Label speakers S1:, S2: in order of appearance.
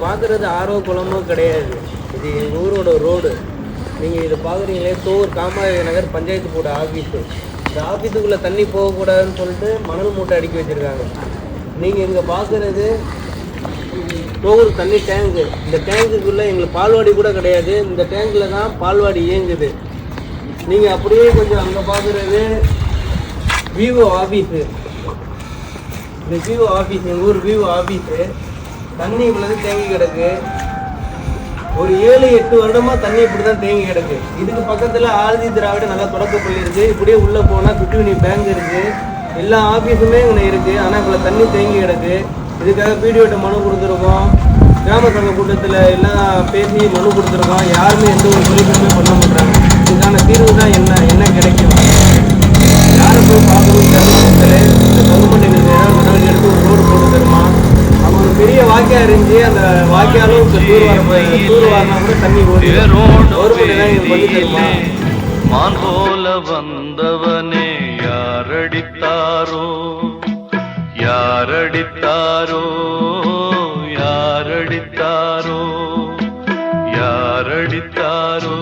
S1: பார்க்குறது ஆரோ குளமோ கிடையாது. இது எங்கள் ஊரோட ரோடு. நீங்கள் இதை பார்க்குறீங்களே, Thor Kamaraj Nagar panchayat board office. இந்த ஆஃபீஸுக்குள்ளே தண்ணி போகக்கூடாதுன்னு சொல்லிட்டு மணல் மூட்டை அடுக்கி வச்சுருக்காங்க. நீங்கள் இங்கே பார்க்குறது தோர் தண்ணி டேங்கு. இந்த டேங்குக்குள்ளே எங்களுக்கு பால்வாடி கூட கிடையாது. இந்த டேங்கில் தான் பால்வாடி இயங்குது. நீங்கள் அப்படியே கொஞ்சம் அங்கே பார்க்குறது விவோ ஆஃபீஸு. இந்த விவோ ஆஃபீஸ், எங்கள் ஊர் விவோ ஆஃபீஸு. தண்ணி இவ்வளவு தேங்கி கிடக்கு. ஒரு 7-8 வருடமாக தண்ணி இப்படி தான் தேங்கி கிடக்கு. இதுக்கு பக்கத்தில் ஆதி திராவிட நல்லா தொடக்கப்பள்ளி இருக்குது. இப்படியே உள்ளே போனால் பிட்டுவினி பேங்க் இருக்குது. எல்லா ஆஃபீஸுமே இங்கே இருக்குது. ஆனால் இவ்வளோ தண்ணி தேங்கி கிடக்கு. இதுக்காக பிடிஓட்ட மனு கொடுத்துருக்கோம். கிராம சங்க கூட்டத்தில் எல்லாம் பேசி மனு கொடுத்துருக்கோம். யாருமே எந்த ஒரு சொல்யூஷனுமே பண்ண மாட்டாங்க. இதுக்கான தீர்வு தான் என்ன கிடைக்கும்? யாரை போய் பார்க்கணும் தெரியல. இந்த கவர்மெண்ட் எங்களுக்கு ஏதாவது நடவடிக்கை எடுத்து ஒரு ரோடு போட்டு தருமா? அவங்க ஒரு பெரிய வாக்கியா இருந்துச்சு. அந்த வாக்கியாலும் தூர் வாரினா கூட தண்ணி ஓடி கவர்மெண்ட் தான் எங்களுக்கு பண்ணி தருமா?
S2: மான் போல வந்தவனே யாரடித்தாரோ யாரடித்தாரோ யாரடித்தாரோ யாரடித்தாரோ